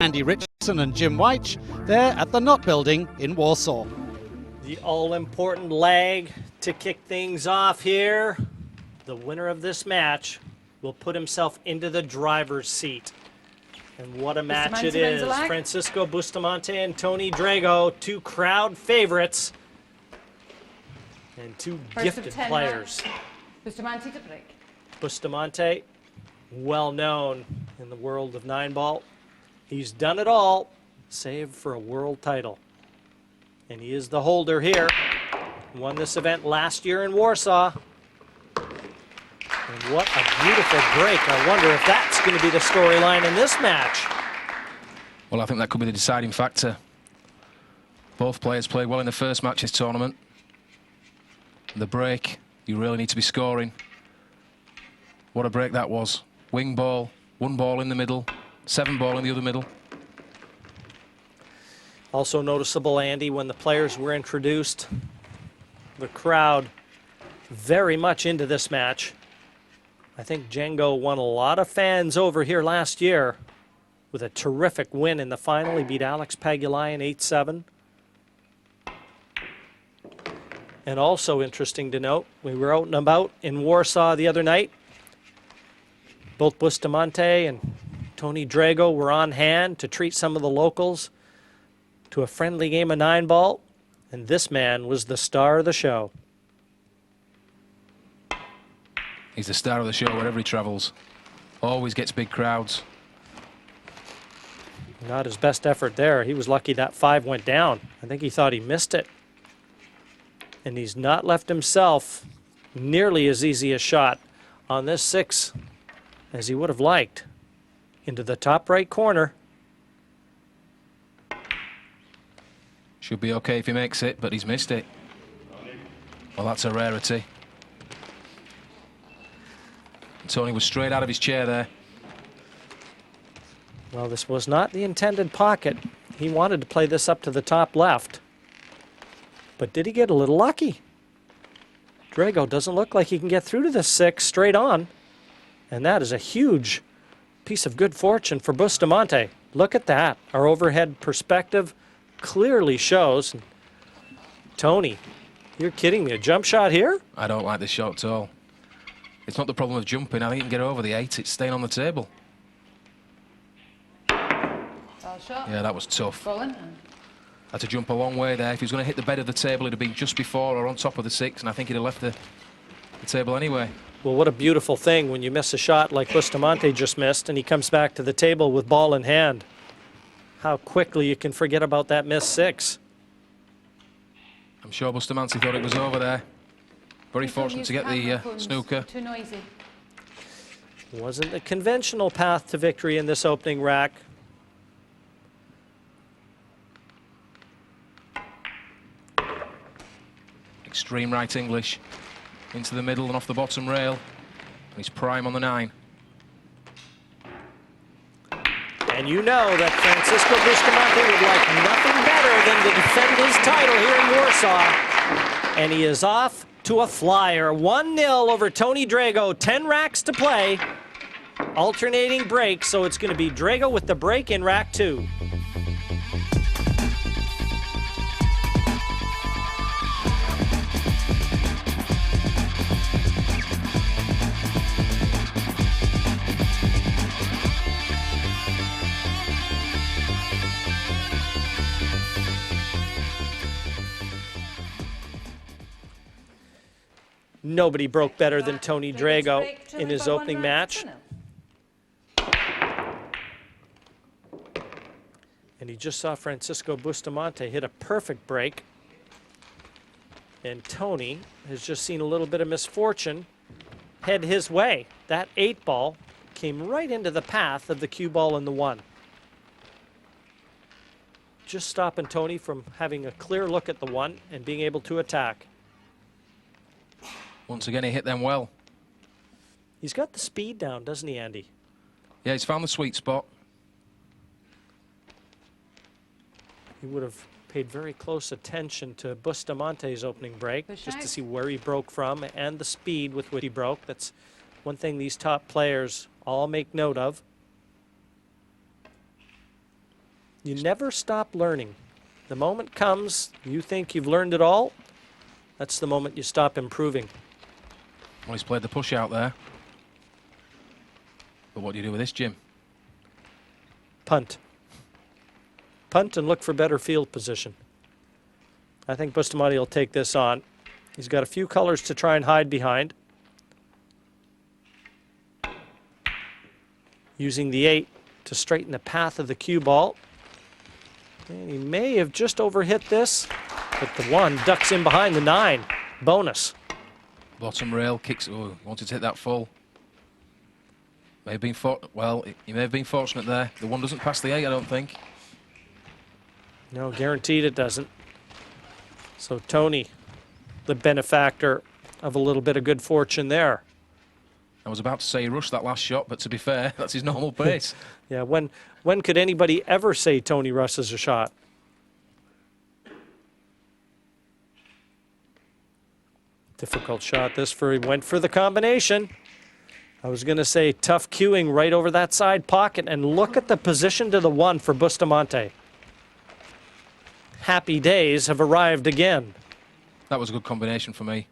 Andy Richardson and Jim Weich. They're at the Knott Building in Warsaw. The all-important leg to kick things off here. The winner of this match will put himself into the driver's seat. And what a match it is. Francisco Bustamante and Tony Drago, two crowd favorites and two gifted players. Bustamante to break. Bustamante, well known in the world of 9-ball. He's done it all, save for a world title. And he is the holder here. Won this event last year in Warsaw. And what a beautiful break. I wonder if that's going to be the storyline in this match. Well, I think that could be the deciding factor. Both players played well in the first match this tournament. The break, you really need to be scoring. What a break that was. Wing ball, 1 ball in the middle, 7 ball in the other middle. Also noticeable, Andy, when the players were introduced, the crowd very much into this match. I think Django won a lot of fans over here last year with a terrific win in the final. He beat Alex Pagulayan 8-7. And also interesting to note, we were out and about in Warsaw the other night. Both Bustamante and Tony Drago were on hand to treat some of the locals to a friendly game of 9-ball, and this man was the star of the show. He's the star of the show wherever he travels. Always gets big crowds. Not his best effort there. He was lucky that 5 went down. I think he thought he missed it. And he's not left himself nearly as easy a shot on this 6 as he would have liked. Into the top right corner. Should be okay if he makes it, but he's missed it. Well, that's a rarity. Tony was straight out of his chair there. Well, this was not the intended pocket. He wanted to play this up to the top left. But did he get a little lucky? Drago doesn't look like he can get through to the 6 straight on. And that is a huge piece of good fortune for Bustamante. Look at that. Our overhead perspective clearly shows. Tony, you're kidding me. A jump shot here? I don't like this shot at all. It's not the problem of jumping. I think he can get over the 8. It's staying on the table. Shot. Yeah, that was tough. Fallen. Had to jump a long way there. If he was going to hit the bed of the table, it'd have been just before or on top of the 6, and I think he'd have left the table anyway. Well, what a beautiful thing when you miss a shot like Bustamante just missed, and he comes back to the table with ball in hand. How quickly you can forget about that missed 6. I'm sure Bustamante thought it was over there. Very fortunate to get the snooker. Too noisy. Wasn't the conventional path to victory in this opening rack. Extreme right English into the middle and off the bottom rail. And he's prime on the 9. And you know that Francisco Bustamante would like nothing better than to defend his title here in Warsaw. And he is off to a flyer. 1-0 over Tony Drago. 10 racks to play. Alternating breaks, so it's going to be Drago with the break in rack 2. Nobody broke better than Tony Drago in his opening match. And he just saw Francisco Bustamante hit a perfect break. And Tony has just seen a little bit of misfortune head his way. That 8 ball came right into the path of the cue ball in the 1. Just stopping Tony from having a clear look at the 1 and being able to attack. Once again, he hit them well. He's got the speed down, doesn't he, Andy? Yeah, he's found the sweet spot. He would have paid very close attention to Bustamante's opening break, just to see where he broke from and the speed with which he broke. That's one thing these top players all make note of. You never stop learning. The moment comes, you think you've learned it all, that's the moment you stop improving. Well, he's played the push out there. But what do you do with this, Jim? Punt. Punt and look for better field position. I think Bustamante will take this on. He's got a few colors to try and hide behind. Using the 8 to straighten the path of the cue ball. And he may have just overhit this, but the 1 ducks in behind the 9. Bonus. Bottom rail kicks. Oh, he wanted to hit that full. May have been he may have been fortunate there. The 1 doesn't pass the 8, I don't think. No, guaranteed it doesn't. So Tony, the benefactor of a little bit of good fortune there. I was about to say he rushed that last shot, but to be fair, that's his normal pace. Yeah, when could anybody ever say Tony rushes a shot? Difficult shot this for, he went for the combination. I was going to say tough cueing right over that side pocket, and look at the position to the 1 for Bustamante. Happy days have arrived again. That was a good combination for me.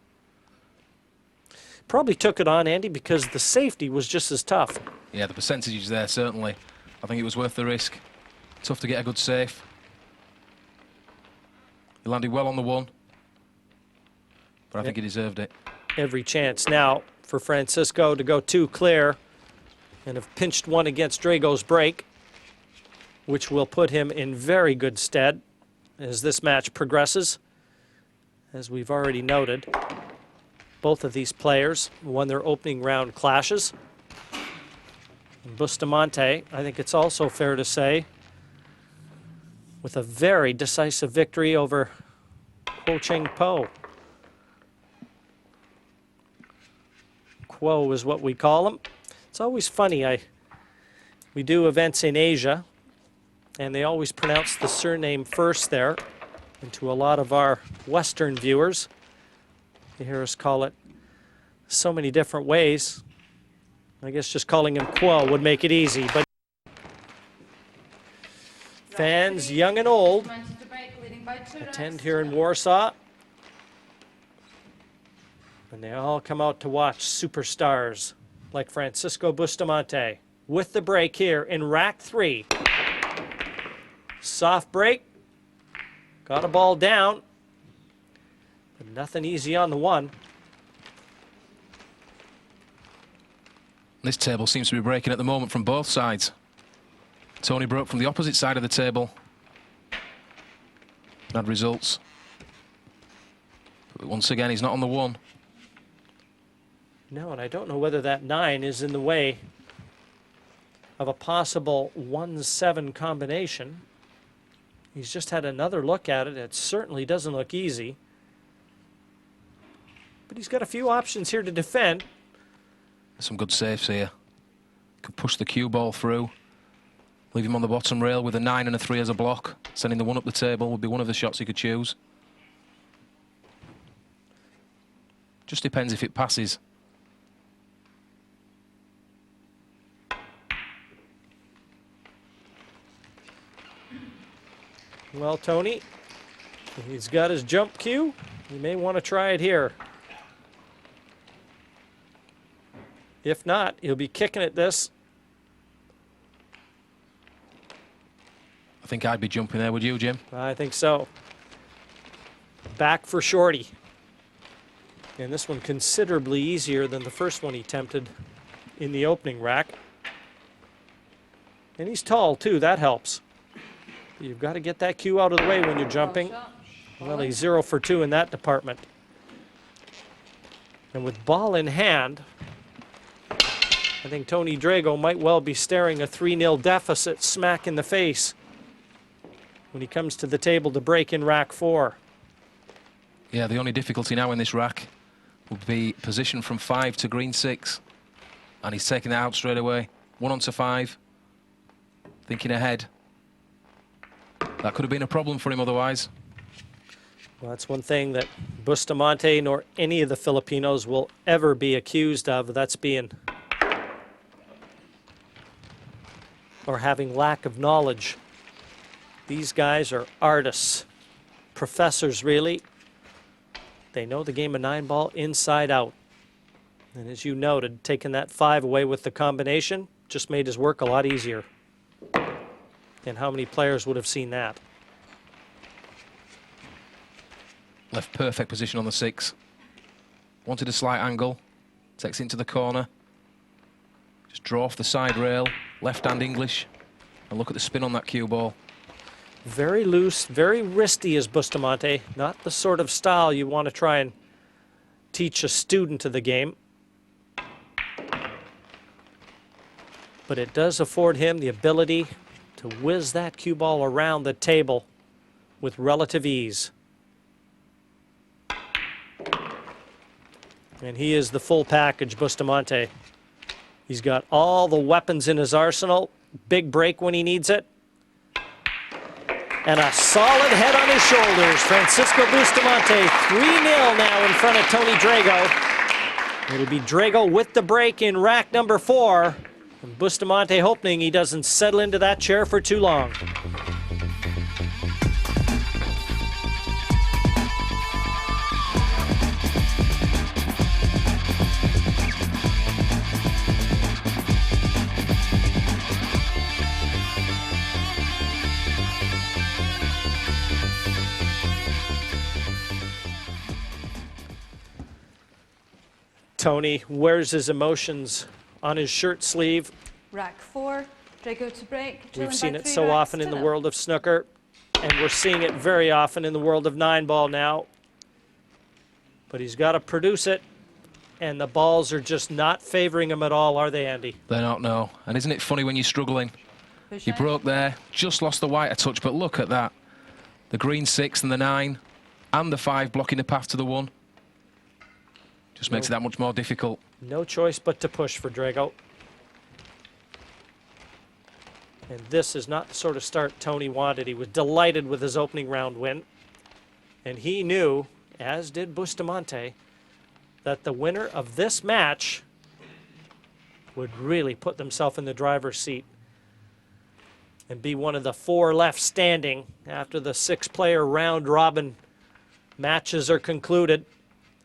Probably took it on, Andy, because the safety was just as tough. Yeah, the percentages there, certainly. I think it was worth the risk. Tough to get a good save. He landed well on the 1. But I think he deserved it. Every chance now for Francisco to go 2 clear and have pinched 1 against Drago's break, which will put him in very good stead as this match progresses. As we've already noted, both of these players won their opening round clashes. And Bustamante, I think it's also fair to say, with a very decisive victory over Kuo Cheng Po. Kuo is what we call him. It's always funny. We do events in Asia, and they always pronounce the surname first there. And to a lot of our Western viewers, you hear us call it so many different ways. I guess just calling him Kuo would make it easy, but fans, young and old, attend here in Warsaw, and they all come out to watch superstars like Francisco Bustamante with the break here in rack 3. Soft break, got a ball down, but nothing easy on the 1. This table seems to be breaking at the moment from both sides. Tony broke from the opposite side of the table. Had results. But once again, he's not on the 1. No, and I don't know whether that 9 is in the way of a possible 1-7 combination. He's just had another look at it. It certainly doesn't look easy. But he's got a few options here to defend. Some good saves here. Could push the cue ball through. Leave him on the bottom rail with a 9 and a 3 as a block. Sending the 1 up the table would be one of the shots he could choose. Just depends if it passes. Well, Tony, he's got his jump cue. You may want to try it here. If not, he'll be kicking at this. I think I'd be jumping there, would you, Jim? I think so. Back for Shorty. And this one considerably easier than the first one he attempted in the opening rack. And he's tall, too. That helps. But you've got to get that cue out of the way when you're jumping. Well, he's 0 for 2 in that department. And with ball in hand, I think Tony Drago might well be staring a 3-0 deficit smack in the face when he comes to the table to break in rack 4. Yeah, the only difficulty now in this rack would be position from 5 to green 6. And he's taking that out straight away. 1 onto 5. Thinking ahead. That could have been a problem for him otherwise. Well, that's one thing that Bustamante nor any of the Filipinos will ever be accused of. That's being or having lack of knowledge These guys are artists, professors really. They know the game of 9-ball inside out. And as you noted, taking that 5 away with the combination just made his work a lot easier. And how many players would have seen that? Left perfect position on the 6. Wanted a slight angle. Takes it into the corner. Just draw off the side rail. Left hand English. And look at the spin on that cue ball. Very loose, very wristy is Bustamante. Not the sort of style you want to try and teach a student of the game. But it does afford him the ability to whiz that cue ball around the table with relative ease. And he is the full package, Bustamante. He's got all the weapons in his arsenal. Big break when he needs it. And a solid head on his shoulders. Francisco Bustamante, 3-0 now in front of Tony Drago. It'll be Drago with the break in rack number 4. And Bustamante hoping he doesn't settle into that chair for too long. Tony wears his emotions on his shirt sleeve. Rack 4, Drago to break. We've seen it so often in the world of snooker, and we're seeing it very often in the world of 9-ball now. But he's got to produce it, and the balls are just not favoring him at all, are they, Andy? They're not, no. And isn't it funny when you're struggling? You broke there, just lost the white a touch, but look at that. The green 6 and the 9, and the 5 blocking the path to the 1. Just makes it that much more difficult. No choice but to push for Drago. And this is not the sort of start Tony wanted. He was delighted with his opening round win. And he knew, as did Bustamante, that the winner of this match would really put themselves in the driver's seat and be one of the 4 left standing after the 6-player round-robin matches are concluded.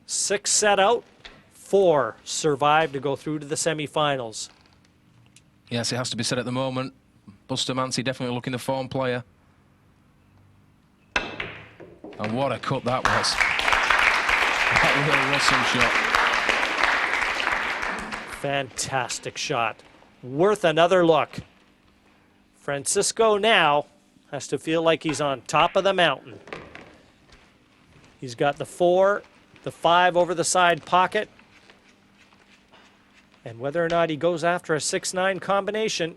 6 set out, 4 survived to go through to the semifinals. Yes, it has to be said at the moment. Bustamante definitely looking the form player. And what a cut that was. That really was some shot. Fantastic shot. Worth another look. Francisco now has to feel like he's on top of the mountain. He's got the 4, the 5 over the side pocket. And whether or not he goes after a 6-9 combination,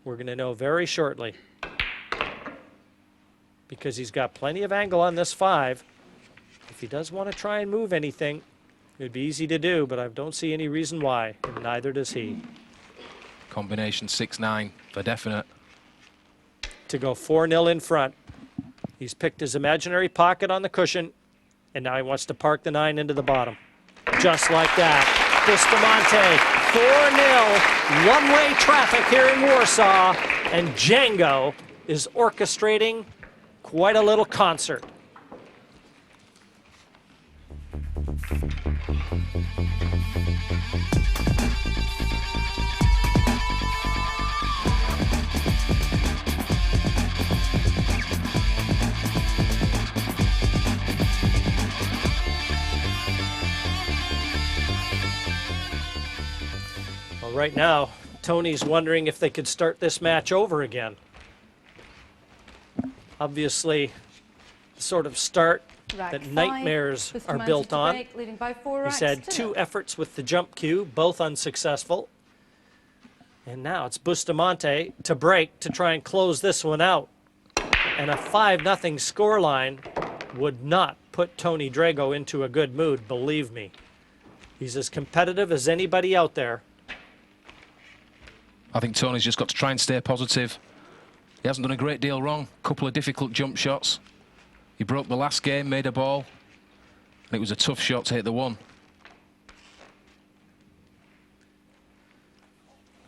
we're going to know very shortly. Because he's got plenty of angle on this 5. If he does want to try and move anything, it would be easy to do, but I don't see any reason why, and neither does he. Combination 6-9 for definite. To go 4-0 in front. He's picked his imaginary pocket on the cushion, and now he wants to park the 9 into the bottom. Just like that. Bustamante, 4-0, one-way traffic here in Warsaw, and Django is orchestrating quite a little concert. Right now, Tony's wondering if they could start this match over again. Obviously, the sort of start that nightmares are built on. He's had 2 efforts with the jump cue, both unsuccessful. And now it's Bustamante to break to try and close this one out. And a 5-0 scoreline would not put Tony Drago into a good mood, believe me. He's as competitive as anybody out there. I think Tony's just got to try and stay positive. He hasn't done a great deal wrong. Couple of difficult jump shots. He broke the last game, made a ball. And it was a tough shot to hit the 1.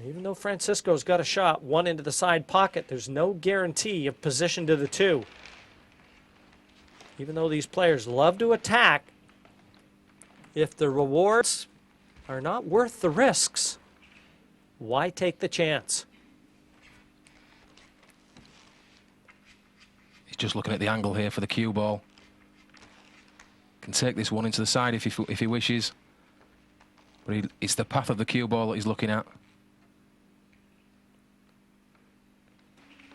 Even though Francisco's got a shot, one into the side pocket, there's no guarantee of position to the 2. Even though these players love to attack, if the rewards are not worth the risks, why take the chance? He's just looking at the angle here for the cue ball. Can take this one into the side if he wishes. But it's the path of the cue ball that he's looking at.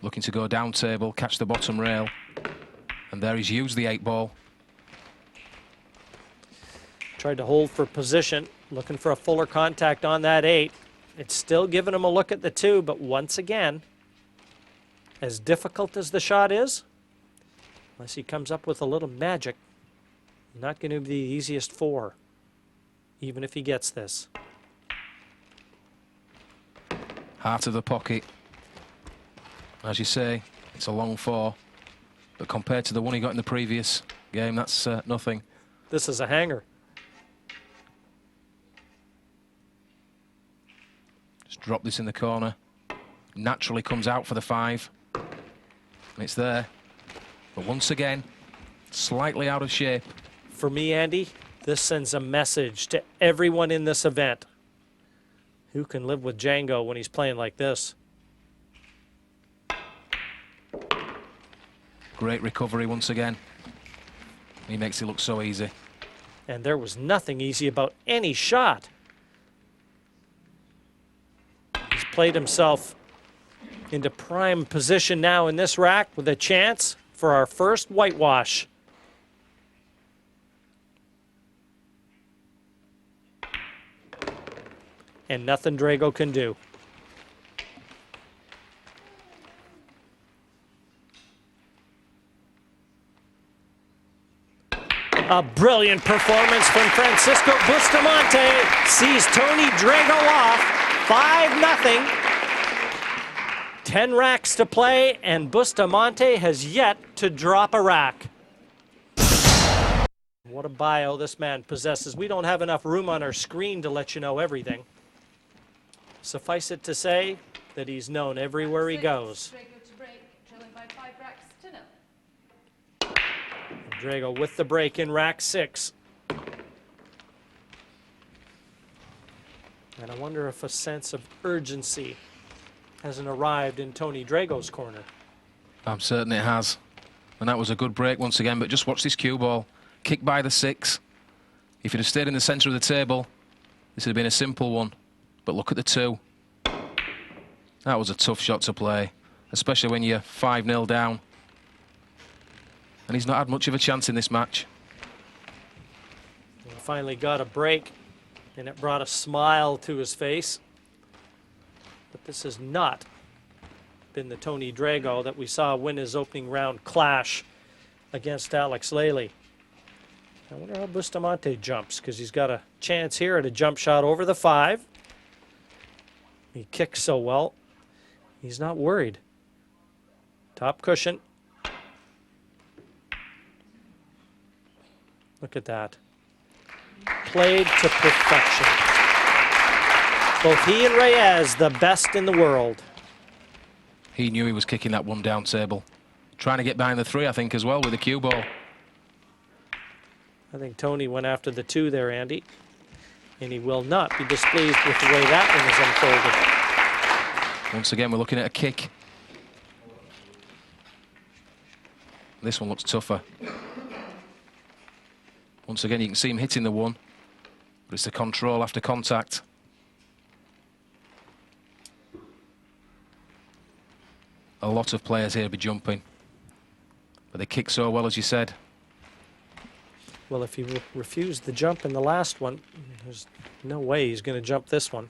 Looking to go down table, catch the bottom rail. And there he's used the 8 ball. Tried to hold for position, looking for a fuller contact on that 8. It's still giving him a look at the 2, but once again, as difficult as the shot is, unless he comes up with a little magic, not going to be the easiest 4, even if he gets this. Heart of the pocket. As you say, it's a long 4, but compared to the one he got in the previous game, that's nothing. This is a hanger. Just drop this in the corner. Naturally comes out for the 5. And it's there. But once again, slightly out of shape. For me, Andy, this sends a message to everyone in this event. Who can live with Django when he's playing like this? Great recovery once again. He makes it look so easy. And there was nothing easy about any shot. He's played himself into prime position now in this rack with a chance for our first whitewash. And nothing Drago can do. A brilliant performance from Francisco Bustamante sees Tony Drago off 5-0. 10 racks to play, and Bustamante has yet to drop a rack. What a bio this man possesses. We don't have enough room on our screen to let you know everything. Suffice it to say that he's known everywhere he goes. Drago to break, trailing by 5 racks to 0. Drago with the break in rack 6. And I wonder if a sense of urgency hasn't arrived in Tony Drago's corner. I'm certain it has. And that was a good break once again, but just watch this cue ball. Kick by the 6. If he'd have stayed in the centre of the table, this would have been a simple one. But look at the 2. That was a tough shot to play, especially when you're 5-0 down. And he's not had much of a chance in this match. He finally got a break, and it brought a smile to his face. But this has not been the Tony Drago that we saw win his opening round clash against Alex Lely. I wonder how Bustamante jumps, because he's got a chance here at a jump shot over the 5. He kicks so well. He's not worried. Top cushion. Look at that. Played to perfection. Both he and Reyes, the best in the world. He knew he was kicking that one down table. Trying to get behind the 3, I think, as well, with the cue ball. I think Tony went after the 2 there, Andy. And he will not be displeased with the way that one is unfolded. Once again, we're looking at a kick. This one looks tougher. Once again, you can see him hitting the 1, but it's the control after contact. A lot of players here be jumping, but they kick so well, as you said. Well, if he refused the jump in the last one, there's no way he's going to jump this one.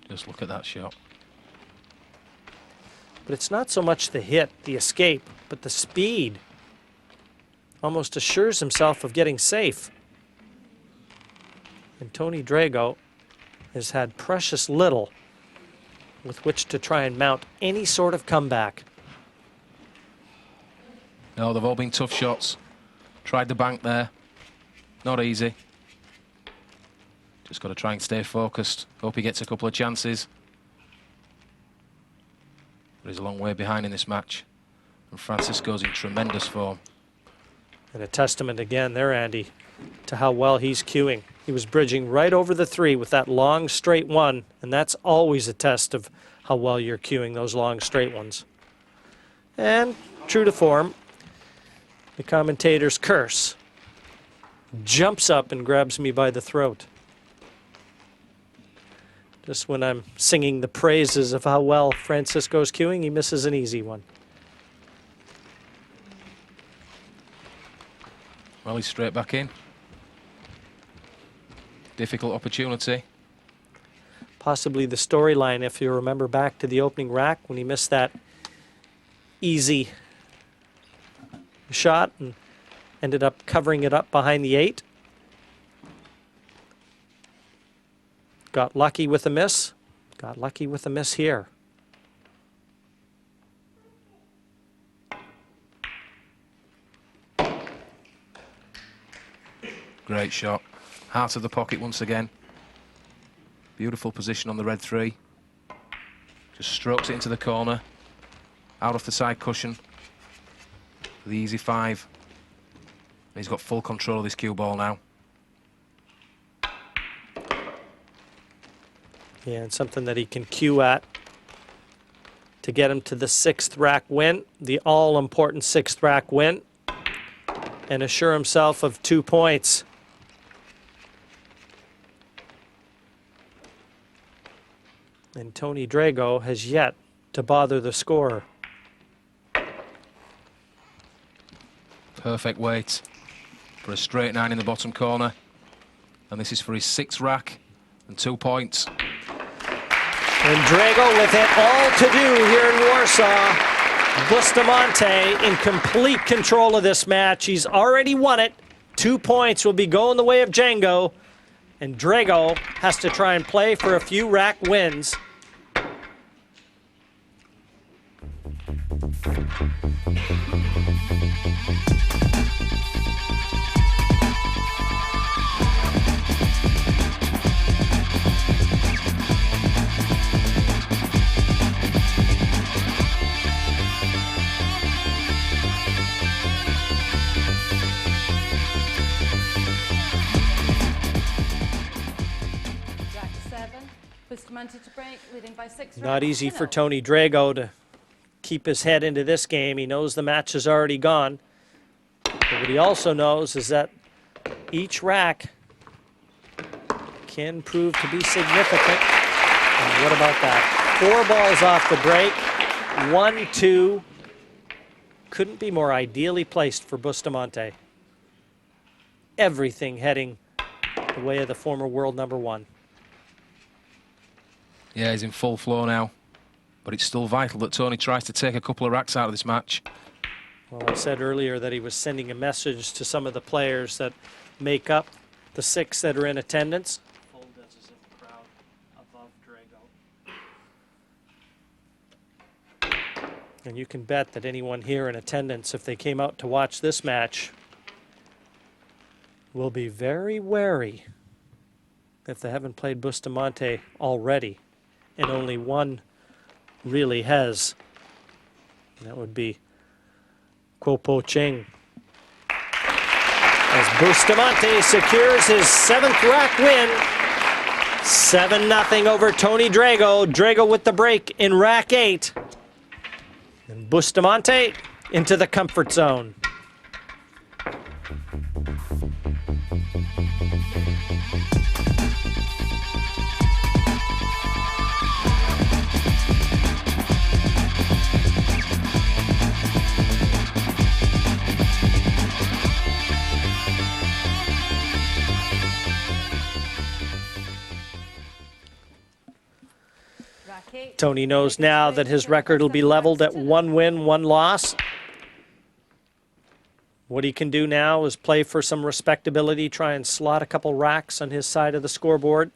Just look at that shot. But it's not so much the hit, the escape, but the speed. Almost assures himself of getting safe. And Tony Drago has had precious little with which to try and mount any sort of comeback. No, they've all been tough shots. Tried the bank there. Not easy. Just got to try and stay focused. Hope he gets a couple of chances. But he's a long way behind in this match. And Francisco's in tremendous form. And a testament again there, Andy, to how well he's cueing. He was bridging right over the 3 with that long straight 1, and that's always a test of how well you're cueing those long straight ones. And true to form, the commentator's curse jumps up and grabs me by the throat. Just when I'm singing the praises of how well Francisco's cueing, he misses an easy one. Well, he's straight back in. Difficult opportunity. Possibly the storyline, if you remember back to the opening rack when he missed that easy shot and ended up covering it up behind the 8. Got lucky with a miss. Got lucky with a miss here. Great shot. Heart of the pocket once again. Beautiful position on the red 3. Just strokes it into the corner. Out off the side cushion. The easy 5. And he's got full control of this cue ball now. Yeah, and something that he can cue at to get him to the 6th rack win, the all-important 6th rack win, and assure himself of 2 points. And Tony Drago has yet to bother the scorer. Perfect weight for a straight 9 in the bottom corner. And this is for his 6th rack and 2 points. And Drago with it all to do here in Warsaw. Bustamante in complete control of this match. He's already won it. 2 points will be going the way of Django. And Drago has to try and play for a few rack wins. Bustamante to break, leading by 6 Not racks easy to for 0. Tony Drago to keep his head into this game. He knows the match is already gone. But what he also knows is that each rack can prove to be significant. And what about that? 4 balls off the break. 1, 2. Couldn't be more ideally placed for Bustamante. Everything heading the way of the former world #1. Yeah, he's in full flow now. But it's still vital that Tony tries to take a couple of racks out of this match. Well, I said earlier that he was sending a message to some of the players that make up the 6 that are in attendance. Fuldez is in the crowd above Drago. And you can bet that anyone here in attendance, if they came out to watch this match, will be very wary if they haven't played Bustamante already. And only one really has. And that would be Kwopo Ching. As Bustamante secures his 7th rack win. 7-0 over Tony Drago. Drago with the break in rack 8. And Bustamante into the comfort zone. Tony knows now that his record will be leveled at 1 win, 1 loss. What he can do now is play for some respectability, try and slot a couple racks on his side of the scoreboard.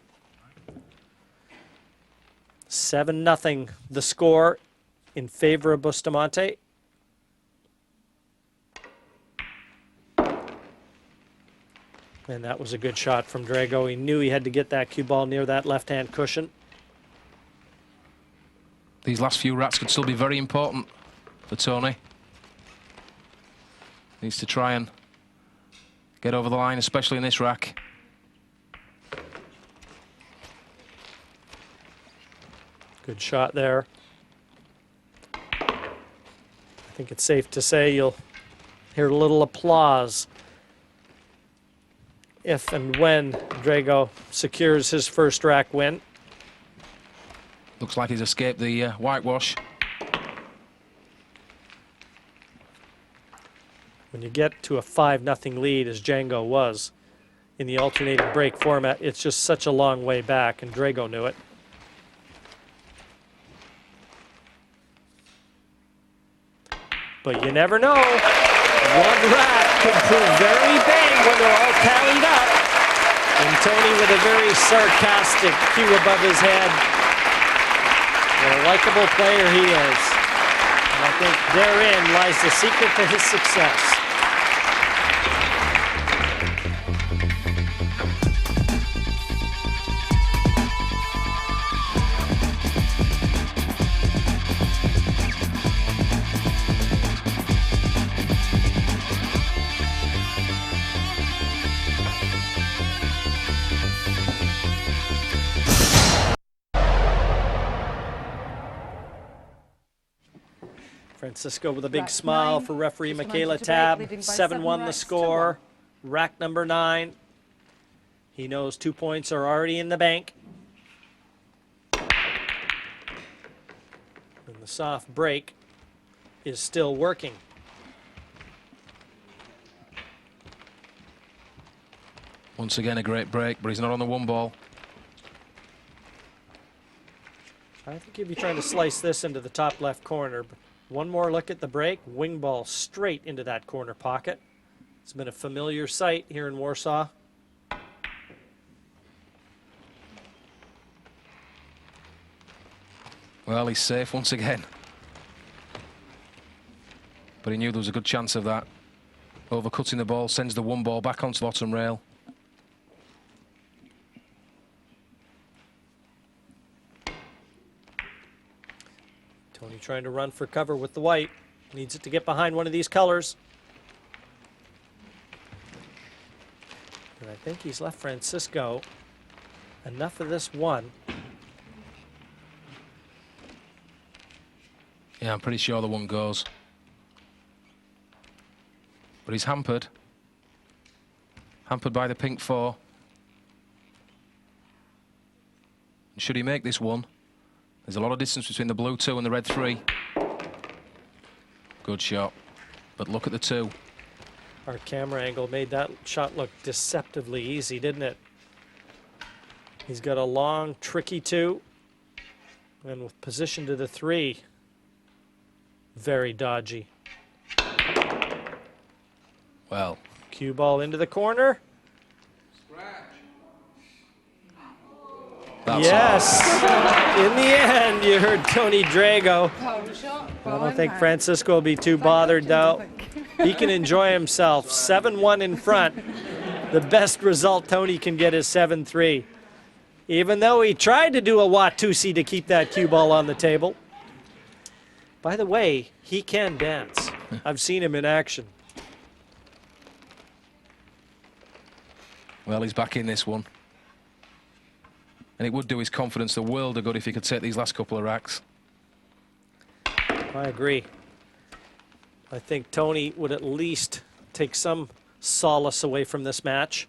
7-0 the score in favor of Bustamante. And that was a good shot from Drago. He knew he had to get that cue ball near that left-hand cushion. These last few rats could still be very important for Tony. Needs to try and get over the line, especially in this rack. Good shot there. I think it's safe to say you'll hear a little applause if and when Drago secures his first rack win. Looks like he's escaped the whitewash. When you get to a 5-0 lead, as Django was in the alternating break format, it's just such a long way back, and Drago knew it. But you never know. One rack could prove very big when they're all tallied up. And Tony with a very sarcastic cue above his head. What a likable player he is. And I think therein lies the secret to his success. Francisco with a big Rack smile 9, for referee Bustamante Michaela to break, Tab. leading by 7-1 the racks to score. 1. Rack number 9. He knows 2 points are already in the bank. And the soft break is still working. Once again, a great break, but he's not on the one ball. I think he'll be trying to slice this into the top left corner. But one more look at the break. Wing ball straight into that corner pocket. It's been a familiar sight here in Warsaw. Well, he's safe once again. But he knew there was a good chance of that. Overcutting the ball, sends the one ball back onto the bottom rail. Tony trying to run for cover with the white. Needs it to get behind one of these colors. And I think he's left Francisco enough of this one. Yeah, I'm pretty sure the one goes. But he's hampered. Hampered by the pink 4. And should he make this one, there's a lot of distance between the blue 2 and the red 3. Good shot. But look at the 2. Our camera angle made that shot look deceptively easy, didn't it? He's got a long, tricky 2. And with position to the 3, very dodgy. Well, Cue ball into the corner. that's Yes! In the end, you heard Tony Drago. Power shot. I don't think Francisco will be too bothered, though. He can enjoy himself. 7-1 in front. The best result Tony can get is 7-3. Even though he tried to do a Watusi to keep that cue ball on the table. By the way, he can dance. I've seen him in action. Well, he's back in this one. And it would do his confidence the world of good if he could take these last couple of racks. I agree. I think Tony would at least take some solace away from this match.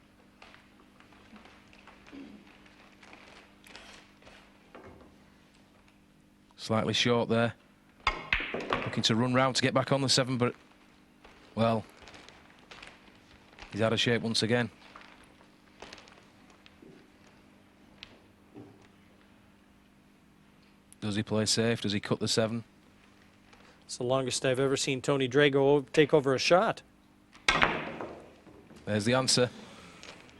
Slightly short there. Looking to run round to get back on the 7, but, well, he's out of shape once again. Does he play safe? Does he cut the 7? It's the longest I've ever seen Tony Drago take over a shot. There's the answer.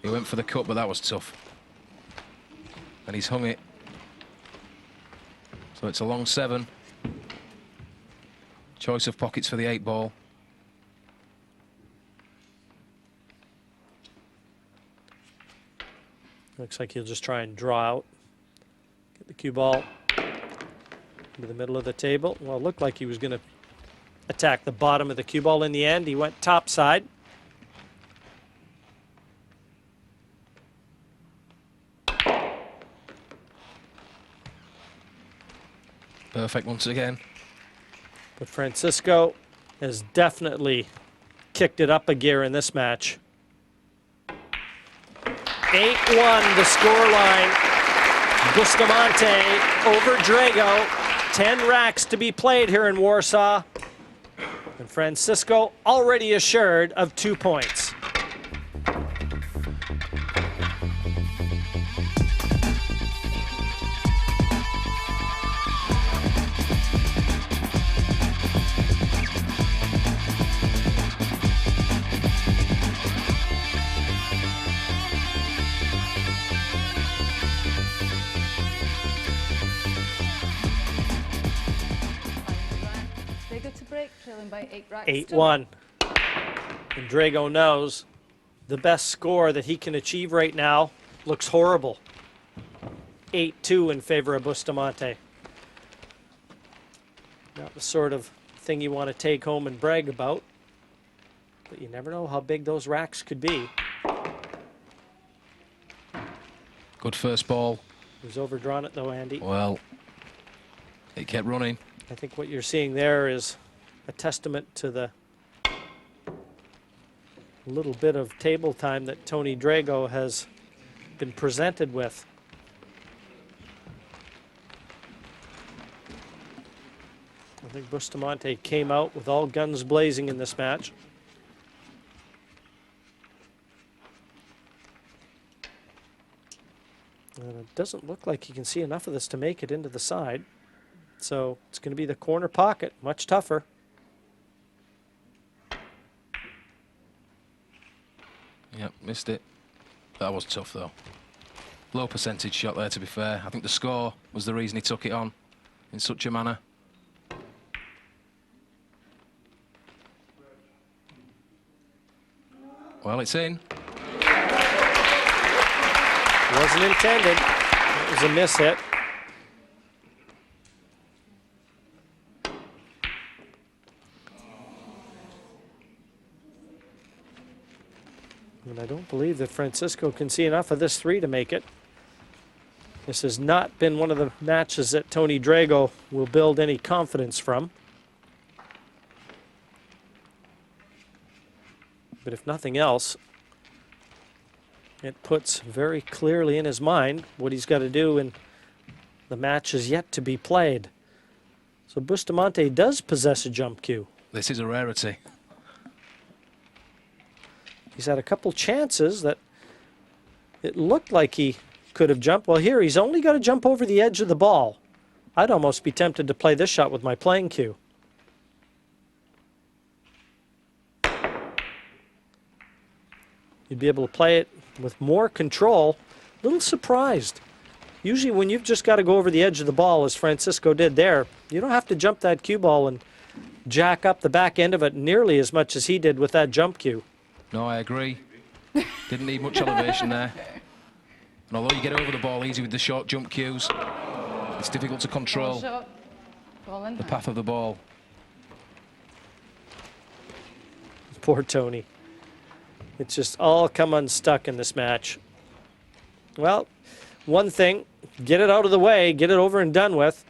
He went for the cut, but that was tough. And he's hung it. So it's a long 7. Choice of pockets for the 8 ball. Looks like he'll just try and draw out. Get the cue ball into the middle of the table. Well, it looked like he was going to attack the bottom of the cue ball in the end. He went top side. Perfect once again. But Francisco has definitely kicked it up a gear in this match. 8-1 the scoreline. Bustamante over Drago. 10 racks to be played here in Warsaw. And Francisco already assured of 2 points. Drago to break, trailing by 8 racks. 8-1. And Drago knows the best score that he can achieve right now looks horrible. 8-2 in favor of Bustamante. Not the sort of thing you want to take home and brag about, but you never know how big those racks could be. Good first ball. He's overdrawn it though, Andy. Well, it kept running. I think what you're seeing there is a testament to the little bit of table time that Tony Drago has been presented with. I think Bustamante came out with all guns blazing in this match. And it doesn't look like he can see enough of this to make it into the side. So it's going to be the corner pocket, much tougher. Yep, missed it. That was tough though. Low percentage shot there, to be fair. I think the score was the reason he took it on in such a manner. Well, it's in. Wasn't intended. It was a miss hit. And I don't believe that Francisco can see enough of this 3 to make it. This has not been one of the matches that Tony Drago will build any confidence from. But if nothing else, it puts very clearly in his mind what he's got to do in the match is yet to be played. So Bustamante does possess a jump cue. This is a rarity. He's had a couple chances that it looked like he could have jumped. Well, here he's only got to jump over the edge of the ball. I'd almost be tempted to play this shot with my playing cue. You'd be able to play it with more control. A little surprised. Usually when you've just got to go over the edge of the ball, as Francisco did there, you don't have to jump that cue ball and jack up the back end of it nearly as much as he did with that jump cue. No, I agree. Didn't need much elevation there. And although you get over the ball easy with the short jump cues, it's difficult to control the path of the ball. Poor Tony. It's just all come unstuck in this match. Well, one thing, get it out of the way, get it over and done with.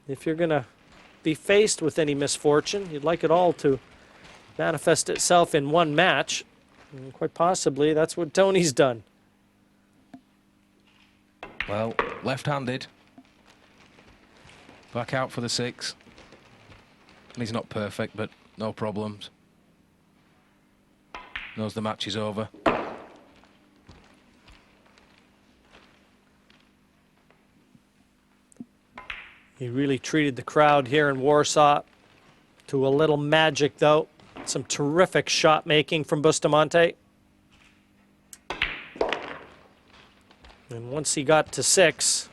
If you're going to be faced with any misfortune, you'd like it all to manifest itself in one match. And quite possibly that's what Tony's done. Well, left-handed. Back out for the 6. And he's not perfect, but no problems. Knows the match is over. He really treated the crowd here in Warsaw to a little magic, though. Some terrific shot making from Bustamante. And once he got to 6,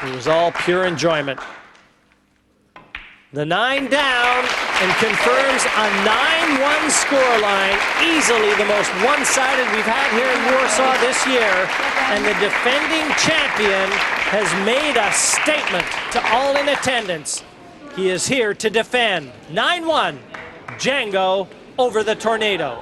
it was all pure enjoyment. The 9 down. and confirms a 9-1 scoreline, easily the most one-sided we've had here in Warsaw this year. And the defending champion has made a statement to all in attendance. He is here to defend. 9-1, Django over the Tornado.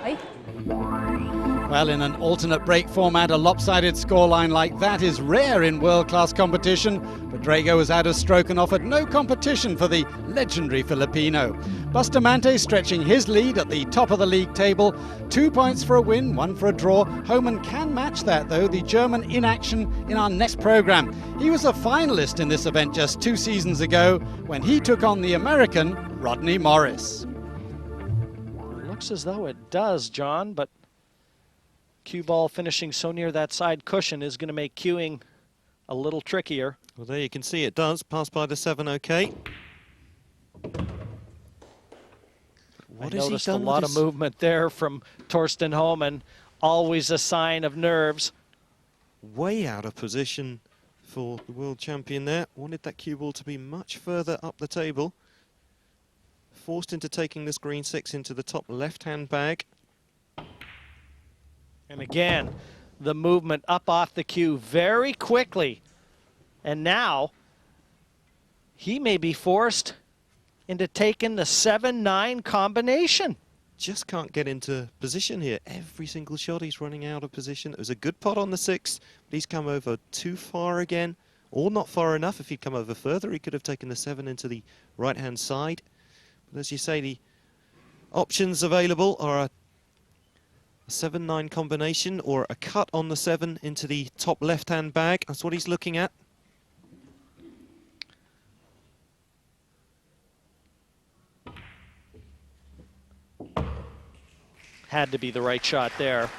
Well, in an alternate break format, a lopsided scoreline like that is rare in world-class competition, but Drago was out of stroke and offered no competition for the legendary Filipino. Bustamante stretching his lead at the top of the league table. 2 points for a win, 1 for a draw. Homan can match that, though, the German in action in our next program. He was a finalist in this event just 2 seasons ago when he took on the American Rodney Morris. Looks as though it does, John, but cue ball finishing so near that side cushion is going to make cueing a little trickier. Well, there you can see it does. Pass by the 7, okay. I noticed a lot of movement there from Torsten Homan. Always a sign of nerves. Way out of position for the world champion there. Wanted that cue ball to be much further up the table. Forced into taking this green 6 into the top left-hand bag. And again, the movement up off the cue very quickly. And now he may be forced into taking the 7-9 combination. Just can't get into position here. Every single shot he's running out of position. It was a good pot on the 6, but he's come over too far again, or not far enough. If he'd come over further, he could have taken the 7 into the right-hand side. But as you say, the options available are a 7-9 combination or a cut on the 7 into the top left-hand bag. That's what he's looking at. Had to be the right shot there.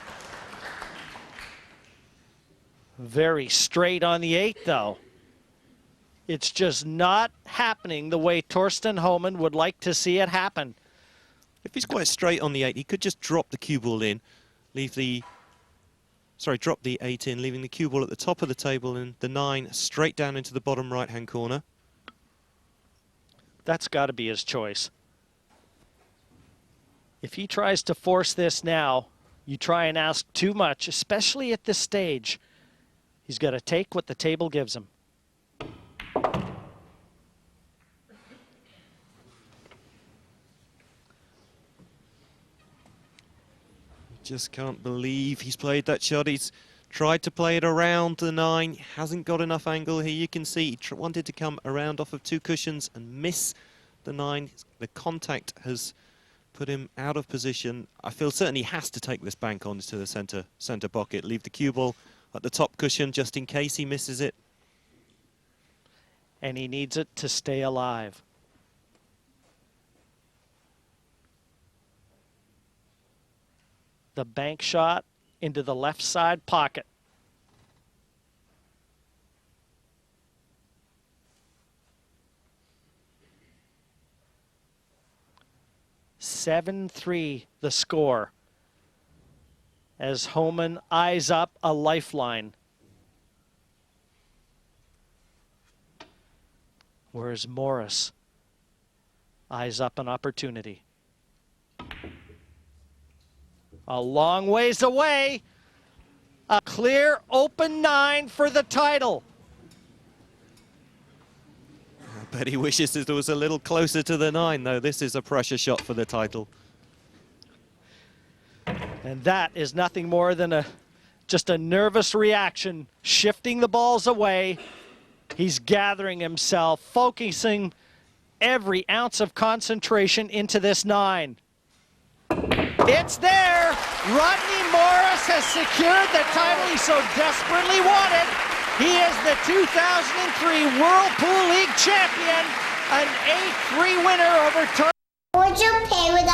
Very straight on the 8, though. It's just not happening the way Torsten Homan would like to see it happen. If he's quite straight on the 8, he could just drop the cue ball in, drop the 8 in, leaving the cue ball at the top of the table and the 9 straight down into the bottom right-hand corner. That's got to be his choice. If he tries to force this now, you try and ask too much, especially at this stage. He's got to take what the table gives him. Just can't believe he's played that shot. He's tried to play it around the 9, hasn't got enough angle here. You can see he wanted to come around off of 2 cushions and miss the 9. The contact has put him out of position. I feel certain he has to take this bank on to the center pocket, leave the cue ball at the top cushion just in case he misses it. And he needs it to stay alive. The bank shot into the left side pocket. (7-3) the score as Homan eyes up a lifeline. Whereas Morris eyes up an opportunity. A long ways away. A clear open 9 for the title. I bet he wishes it was a little closer to the 9, though. This is a pressure shot for the title. And that is nothing more than just a nervous reaction, shifting the balls away. He's gathering himself, focusing every ounce of concentration into this 9. It's there. Rodney Morris has secured the title he so desperately wanted. He is the 2003 Whirlpool League champion, an 8-3 winner over Would you pay with